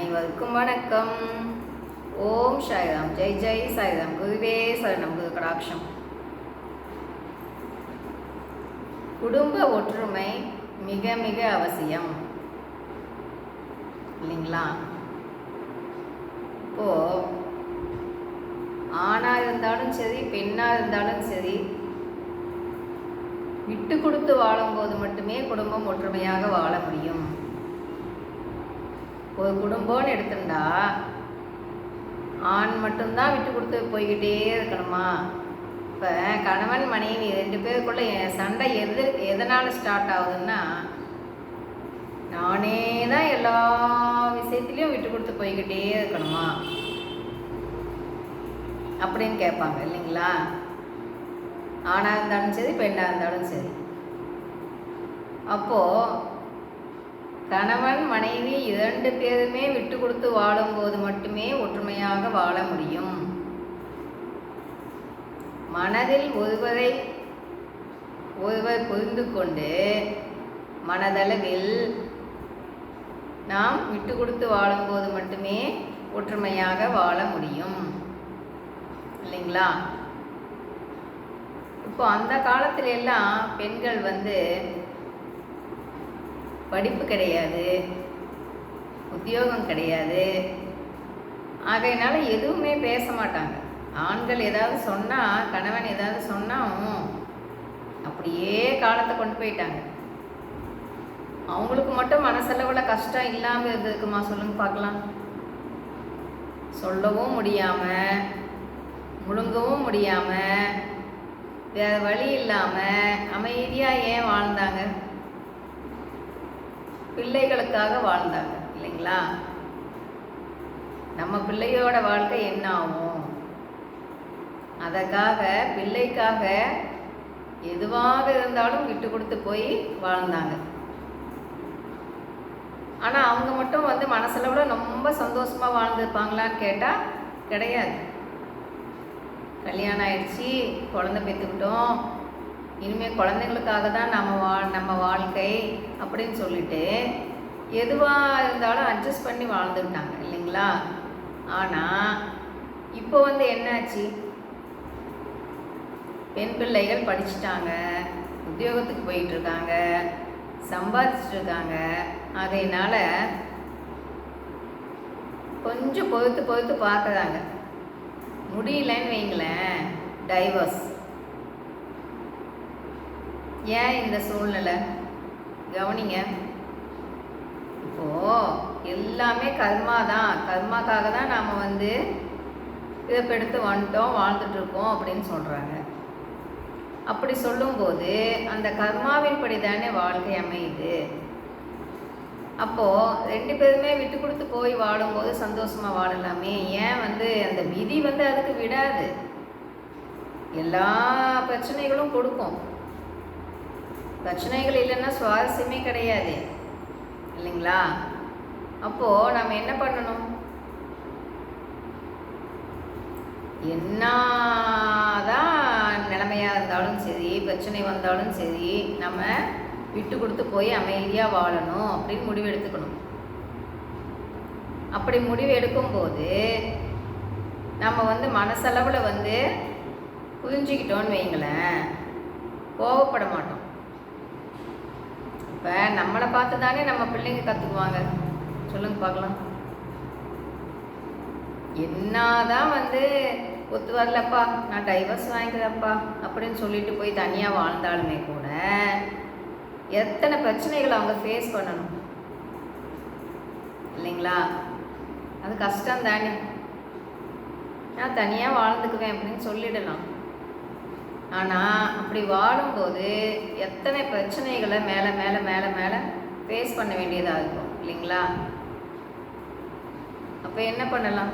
அனைவருக்கும் வணக்கம். ஓம் சாய்ராம். ஜெய் ஜெய் சாய்ராம். குருவே சரணம். குரு கடாட்சம். குடும்ப ஒற்றுமை மிக மிக அவசியம் இல்லைங்களா? இப்போ ஆணா இருந்தாலும் சரி, பெண்ணா இருந்தாலும் சரி, விட்டு கொடுத்து வாழும்போது மட்டுமே குடும்பம் ஒற்றுமையாக வாழ முடியும். ஒரு குடும்பம்னு எடுத்துட்டா ஆண் மட்டும்தான் விட்டு கொடுத்து போய்கிட்டே இருக்கணுமா? இப்போ கணவன் மனைவி 2 பேருக்குள்ள சண்டை எதனால் ஸ்டார்ட் ஆகுதுன்னா, நானே தான் எல்லா விஷயத்துலையும் விட்டு கொடுத்து போய்கிட்டே இருக்கணுமா அப்படின்னு கேட்பாங்க இல்லைங்களா? ஆணாக இருந்தாலும் சரி, பெண்ணாக இருந்தாலும் சரி. அப்போது கணவன் மனைவி 2 பேருமே விட்டு கொடுத்து வாழும்போது மட்டுமே ஒற்றுமையாக வாழ முடியும். மனதில் ஒருவர் புரிந்து கொண்டு மனதளவில் நாம் விட்டு கொடுத்து வாழும்போது மட்டுமே ஒற்றுமையாக வாழ முடியும் இல்லைங்களா? இப்போ அந்த காலத்துல எல்லாம் பெண்கள் படிப்பு கிடையாது, உத்தியோகம் கிடையாது. ஆகையினால எதுவுமே பேச மாட்டாங்க. ஆண்கள் ஏதாவது சொன்னால், கணவன் ஏதாவது சொன்னால் அப்படியே காலத்தை கொண்டு போயிட்டாங்க. அவங்களுக்கு மட்டும் மனசளவில் கஷ்டம் இல்லாமல் இருந்ததுக்குமா சொல்லுங்க பார்க்கலாம்? சொல்லவும் முடியாமல், முழுங்கவும் முடியாமல், வேறு வழி இல்லாமல் அமைதியாக ஏன் வாழ்ந்தாங்க? பிள்ளைகளுக்காக வாழ்ந்தாங்க இல்லைங்களா? நம்ம பிள்ளையோட வாழ்க்கை என்ன ஆகும், அதற்காக பிள்ளைக்காக எதுவாக இருந்தாலும் விட்டு கொடுத்து போய் வாழ்ந்தாங்க. ஆனால் அவங்க மட்டும் மனசளவில் ரொம்ப சந்தோஷமாக வாழ்ந்துருப்பாங்களான்னு கேட்டால் கிடையாது. கல்யாணம் ஆயிடுச்சு, குழந்தை பெற்றுக்கிட்டோம், இனிமேல் குழந்தைங்களுக்காக தான் நம்ம வாழ்க்கை அப்படின்னு சொல்லிட்டு எதுவாக இருந்தாலும் அட்ஜஸ்ட் பண்ணி வாழ்ந்துக்கிட்டாங்க இல்லைங்களா? ஆனால் இப்போ என்னாச்சு? பெண் பிள்ளைகள் படிச்சுட்டாங்க, உத்தியோகத்துக்கு போயிட்டுருக்காங்க, சம்பாதிச்சுட்ருக்காங்க. அதனால கொஞ்சம் பொறுத்து பார்க்குறாங்க. முடியலன்னு வைங்களேன், டைவர்ஸ். ஏன் இந்த சூழ்நிலை? கவனிங்க. இப்போது எல்லாமே கர்மா தான், கர்மாக்காக தான் நாம் பிறப்பெடுத்து வந்துட்டோம், வாழ்ந்துட்டுருக்கோம் அப்படின்னு சொல்கிறாங்க. அப்படி சொல்லும்போது அந்த கர்மாவின் படி தானே வாழ்க்கை அமையுது. அப்போது 2 பேருமே விட்டு கொடுத்து போய் வாழும்போது சந்தோஷமாக வாழலாமே. ஏன் அந்த விதி அதுக்கு விடாது, எல்லா பிரச்சனைகளும் கொடுக்கும். பிரச்சனைகள் இல்லைன்னா சுவாரஸ்யமே கிடையாது இல்லைங்களா? அப்போது நம்ம என்ன பண்ணணும்? என்னதான் நிலைமையாக இருந்தாலும் சரி, பிரச்சனை வந்தாலும் சரி, நம்ம விட்டு கொடுத்து போய் அமைதியாக வாழணும் அப்படின்னு முடிவு எடுத்துக்கணும். அப்படி முடிவு எடுக்கும்போது நம்ம மனசளவில் புரிஞ்சுக்கிட்டோன்னு வைங்களேன், கோவப்பட மாட்டோம். இப்போ நம்மளை பார்த்து தானே நம்ம பிள்ளைங்க கற்றுக்குவாங்க, சொல்லுங்க பார்க்கலாம். என்னதான் ஒத்து வரலப்பா, நான் டைவர்ஸ் வாங்கிக்கிறேன்ப்பா அப்படின்னு சொல்லிட்டு போய் தனியாக வாழ்ந்தாலுமே கூட எத்தனை பிரச்சனைகளை அவங்க ஃபேஸ் பண்ணணும் இல்லைங்களா? அது கஷ்டம் தானே. நான் தனியாக வாழ்ந்துக்குவேன் அப்படின்னு சொல்லிடலாம். ஆனால் அப்படி வாழும்போது எத்தனை பிரச்சனைகளை மேலே மேலே மேலே மேலே ஃபேஸ் பண்ண வேண்டியதாக இருக்கும் இல்லைங்களா? அப்போ என்ன பண்ணலாம்?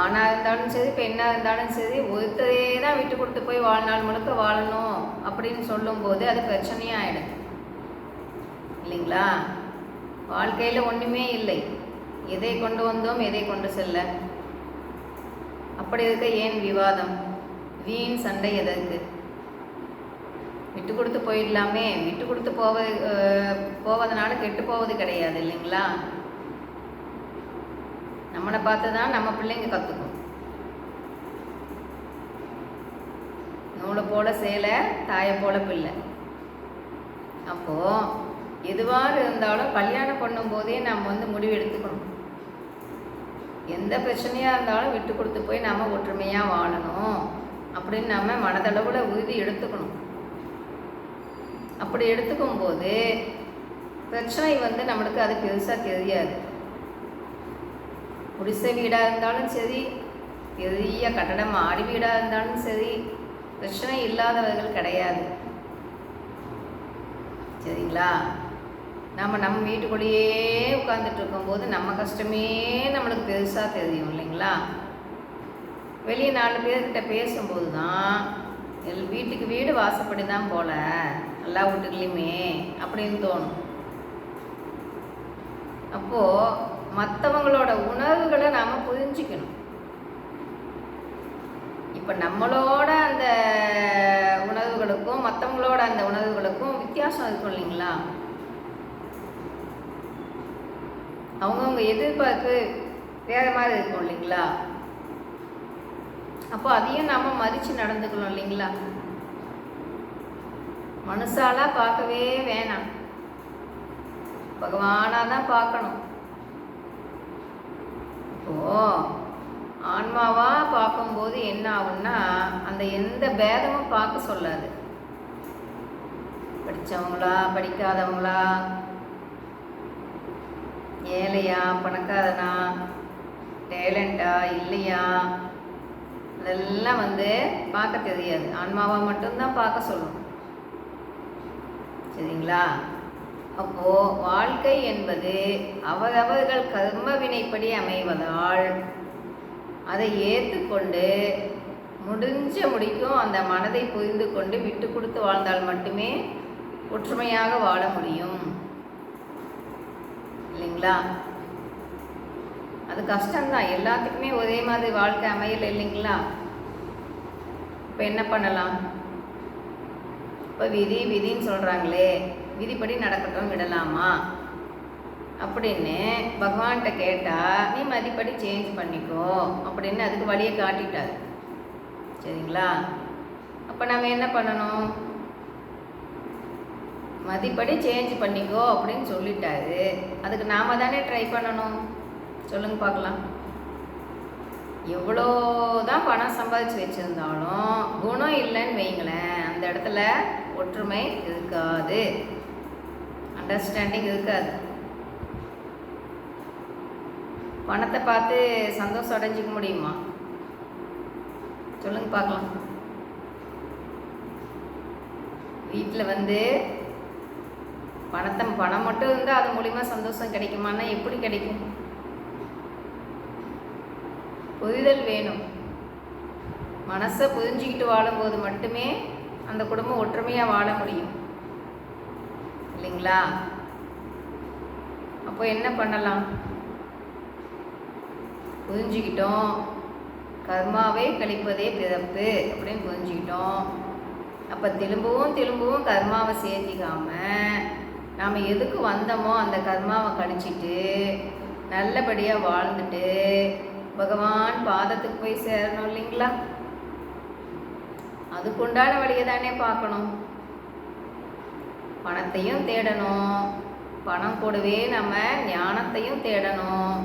ஆணாக இருந்தாலும் சரி, பெண்ணாக இருந்தாலும் சரி, ஒருத்தரே தான் விட்டு கொடுத்து போய் வாழ்நாள் முழுக்க வாழணும் அப்படின்னு சொல்லும்போது அது பிரச்சனையாக ஆகிடும் இல்லைங்களா? வாழ்க்கையில் ஒன்றுமே இல்லை, எதை கொண்டு வந்தோம் எதை கொண்டு செல்ல. அப்படி இருக்க ஏன் விவாதம், வீண் சண்டை எதற்கு? விட்டு கொடுத்து போயிடலாமே. விட்டு கொடுத்து போவதனால கெட்டு போவது கிடையாது இல்லைங்களா? நம்மளை பார்த்து தான் நம்ம பிள்ளைங்க கற்றுக்கும். நூலை போல சேலை, தாயை போல பிள்ளை. அப்போது எதுவாக இருந்தாலும் கல்யாணம் பண்ணும்போதே நம்ம முடிவு எடுத்துக்கணும். எந்த பிரச்சனையாக இருந்தாலும் விட்டு கொடுத்து போய் நம்ம ஒற்றுமையாக வாழணும் அப்படின்னு நம்ம மனதளவில் உறுதி எடுத்துக்கணும். அப்படி எடுத்துக்கும் போது பிரச்சனை நம்மளுக்கு அது பெருசாக தெரியாது. குடிசை வீடாக இருந்தாலும் சரி, பெரிய கட்டடம் மாடி வீடாக இருந்தாலும் சரி, பிரச்சனை இல்லாதவர்கள் கிடையாது. சரிங்களா? நம்ம வீட்டுக்குள்ளேயே உட்காந்துட்டு இருக்கும்போது நம்ம கஷ்டமே நம்மளுக்கு பெருசாக தெரியும் இல்லைங்களா? வெளியே 4 பேர்கிட்ட பேசும்போது தான் வீட்டுக்கு வீடு வாசப்படி தான் போல எல்லா வீட்டுக்குலையுமே அப்படின்னு தோணும். அப்போது மற்றவங்களோட உணர்வுகளை நாம் புரிஞ்சிக்கணும். இப்போ நம்மளோட அந்த உணர்வுகளுக்கும் மற்றவங்களோட அந்த உணர்வுகளுக்கும் வித்தியாசம் இருக்கும் இல்லைங்களா? அவங்கவுங்க எதிர்பார்ப்பு வேறு மாதிரி இருக்கும் இல்லைங்களா? அப்போ அதையும் நாம் மதித்து நடந்துக்கணும் இல்லைங்களா? மனுஷாலாக பார்க்கவே வேணாம், பகவானாக தான் பார்க்கணும். இப்போது ஆன்மாவாக பார்க்கும்போது என்ன ஆகும்னா, அந்த எந்த பேதமும் பார்க்க சொல்லாது. படித்தவங்களா படிக்காதவங்களா, ஏழையா பணக்காரனா, டேலண்டா இல்லையா, அதெல்லாம் பார்க்க தெரியாது. ஆன்மாவாக மட்டும்தான் பார்க்க சொல்லும். சரிங்களா? அப்போது வாழ்க்கை என்பது அவரவர்கள் கர்ம வினைப்படி அமைவதால் அதை ஏற்றுக்கொண்டு முடிக்கும் அந்த மனதை புரிந்து கொண்டு விட்டு கொடுத்து வாழ்ந்தால் மட்டுமே ஒற்றுமையாக வாழ முடியும் இல்லைங்களா? அது கஷ்டம்தான், எல்லாத்துக்குமே ஒரே மாதிரி வாழ்க்கை அமையலை இல்லைங்களா? இப்போ என்ன பண்ணலாம்? இப்போ விதின்னு சொல்கிறாங்களே, விதிப்படி நடக்கட்டும் விடலாமா அப்படின்னு பகவான்கிட்ட கேட்டால், நீ மதிப்படி சேஞ்ச் பண்ணிக்கோ அப்படின்னு அதுக்கு வழியை காட்டிட்டார். சரிங்களா? அப்போ நம்ம என்ன பண்ணணும்? மதிப்படி சேஞ்ச் பண்ணிக்கோ அப்படின்னு சொல்லிட்டாரு. அதுக்கு நாம் தானே ட்ரை பண்ணணும். சொல்லுங்க பார்க்கலாம். எவ்வளோ தான் பணம் சம்பாதிச்சு வச்சுருந்தாலும் குணம் இல்லைன்னு வைங்களேன், அந்த இடத்துல ஒற்றுமை இருக்காது, அண்டர்ஸ்டாண்டிங் இருக்காது. பணத்தை பார்த்து சந்தோஷம் அடைஞ்சிக்க முடியுமா? சொல்லுங்க பார்க்கலாம். வீட்டில் பணம் மட்டும் இருந்தால் அது மூலிமா சந்தோஷம் கிடைக்குமான்னா எப்படி கிடைக்கும்? புரிதல் வேணும். மனசை புரிஞ்சுக்கிட்டு வாழும்போது மட்டுமே அந்த குடும்பம் ஒற்றுமையாக வாழ முடியும் இல்லைங்களா? அப்போ என்ன பண்ணலாம்? புரிஞ்சுக்கிட்டோம், கர்மாவை கழிப்பதே பிறப்பு அப்படின்னு புரிஞ்சுக்கிட்டோம். அப்போ திரும்பவும் கர்மாவை சேர்த்திக்காம நாம் எதுக்கு வந்தோமோ அந்த கர்மாவை கழிச்சிட்டு நல்லபடியாக வாழ்ந்துட்டு பகவான் பாதத்துக்கு போய் சேரணும் இல்லைங்களா? அதுக்குண்டான வழியை தானே பார்க்கணும். பணத்தையும் தேடணும், பணம் கூடவே நம்ம ஞானத்தையும் தேடணும்.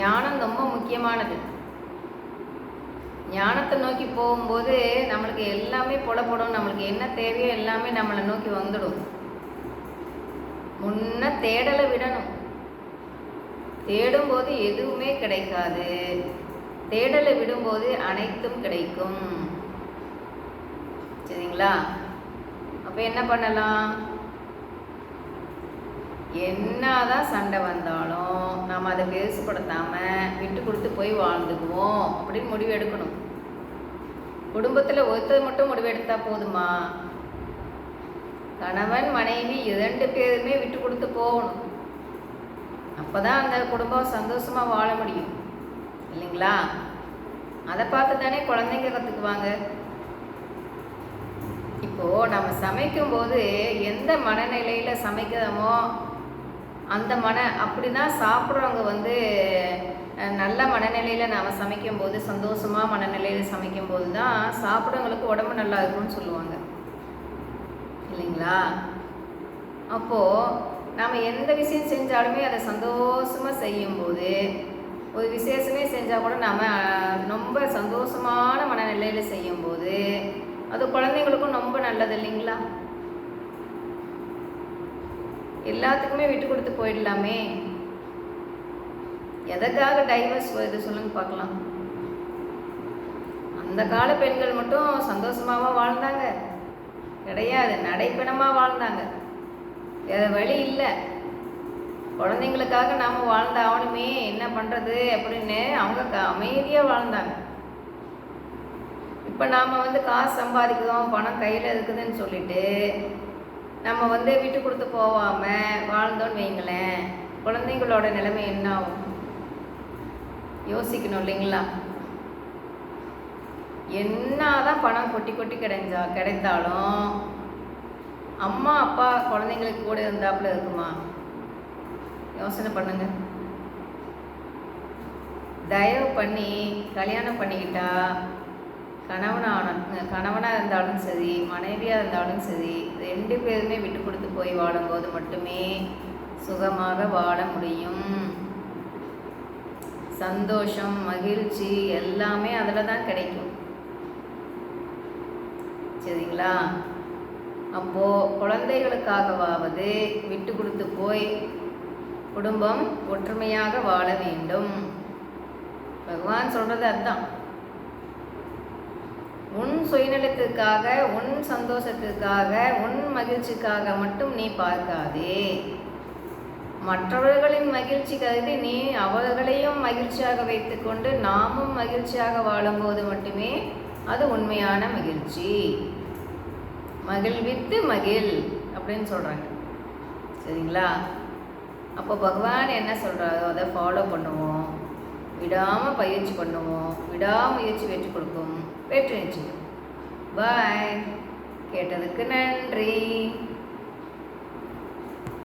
ஞானம் ரொம்ப முக்கியமானது. ஞானத்தை நோக்கி போகும்போது நம்மளுக்கு எல்லாமே புலப்படும். நம்மளுக்கு என்ன தேவையோ எல்லாமே நம்மளை நோக்கி வந்துடும். முன்ன தேடலை விடணும். தேடும்போது எதுவுமே கிடைக்காது, தேடலை விடும்போது அனைத்தும் கிடைக்கும். சரிங்களா? அப்போ என்ன பண்ணலாம்? என்னதான் சண்டை வந்தாலும் நாம் அதை பெருசுப்படுத்தாமல் விட்டு கொடுத்து போய் வாழ்ந்துக்குவோம் அப்படின்னு முடிவு எடுக்கணும். குடும்பத்தில் ஒருத்தர் மட்டும் முடிவு எடுத்தால் போதுமா? கணவன் மனைவி 2 பேருமே விட்டு கொடுத்து போகணும். அப்போ தான் அந்த குடும்பம் சந்தோஷமாக வாழ முடியும் இல்லைங்களா? அதை பார்த்து தானே குழந்தைங்க கற்றுக்குவாங்க. இப்போது நம்ம சமைக்கும்போது எந்த மனநிலையில் சமைக்கிறோமோ அந்த அப்படி தான் சாப்பிட்றவங்க வந்து நல்ல மனநிலையில் நாம் சமைக்கும்போது, சந்தோஷமாக மனநிலையில் சமைக்கும்போது தான் சாப்பிட்றவங்களுக்கு உடம்பு நல்லா இருக்கும்னு சொல்லுவாங்க இல்லைங்களா? அப்போது நாம் எந்த விஷயம் செஞ்சாலுமே அதை சந்தோஷமாக செய்யும்போது, ஒரு விசேஷமே செஞ்சால் கூட நாம் ரொம்ப சந்தோஷமான மனநிலையில் செய்யும்போது அது குழந்தைங்களுக்கும் ரொம்ப நல்லது இல்லைங்களா? எல்லாத்துக்குமே விட்டு கொடுத்து போயிடலாமே. எதற்காக டைவர்ஸ் வருது சொல்லுங்க பார்க்கலாம். அந்த கால பெண்கள் மட்டும் சந்தோஷமாவா வாழ்ந்தாங்க? கிடையாது, நடைப்பணமாக வாழ்ந்தாங்க. வேற வழி இல்லை. குழந்தைங்களுக்காக நாம் வாழ்ந்த ஆகணுமே, என்ன பண்ணுறது அப்படின்னு அவங்க அமைதியாக வாழ்ந்தாங்க. இப்போ நாம் வந்து காசு சம்பாதிக்கிறோம், பணம் கையில் இருக்குதுன்னு சொல்லிட்டு நம்ம வந்து விட்டு கொடுத்து போகாமல் வாழ்ந்தோன்னு வைங்களேன், குழந்தைங்களோட நிலைமை என்ன ஆகும் யோசிக்கணும் இல்லைங்களா? என்னதான் பணம் கொட்டி கொட்டி கிடைத்தாலும் அம்மா அப்பா குழந்தைங்களுக்கு கூட இருந்தாப்புல இருக்குமா? யோசனை பண்ணுங்க. தயவு பண்ணி கல்யாணம் பண்ணிக்கிட்டா கணவனாக இருந்தாலும் சரி, மனைவியாக இருந்தாலும் சரி, 2 பேருமே விட்டு கொடுத்து போய் வாழும்போது மட்டுமே சுகமாக வாழ முடியும். சந்தோஷம், மகிழ்ச்சி எல்லாமே அதில் தான் கிடைக்கும். சரிங்களா? அப்போது குழந்தைகளுக்காகவாவது விட்டு கொடுத்து போய் குடும்பம் ஒற்றுமையாக வாழ வேண்டும். பகவான் சொல்கிறது அதுதான். உன் சுயநலத்துக்காக, உன் சந்தோஷத்துக்காக, உன் மகிழ்ச்சிக்காக மட்டும் நீ பார்க்காதே. மற்றவர்களின் மகிழ்ச்சி கருதி நீ அவர்களையும் மகிழ்ச்சியாக வைத்துக்கொண்டு நாமும் மகிழ்ச்சியாக வாழும்போது மட்டுமே அது உண்மையான மகிழ்ச்சி. மகிழ்வித்து மகிழ் அப்படின்னு சொல்கிறாங்க. சரிங்களா? அப்போ பகவான் என்ன சொல்கிறாரோ அதை ஃபாலோ பண்ணுவோம். விடாமல் பயிற்சி பண்ணுவோம். விடாமுயற்சி வெற்றி கொடுக்கும். வெற்றி நிச்சயம். பாய். கேட்டதுக்கு நன்றி.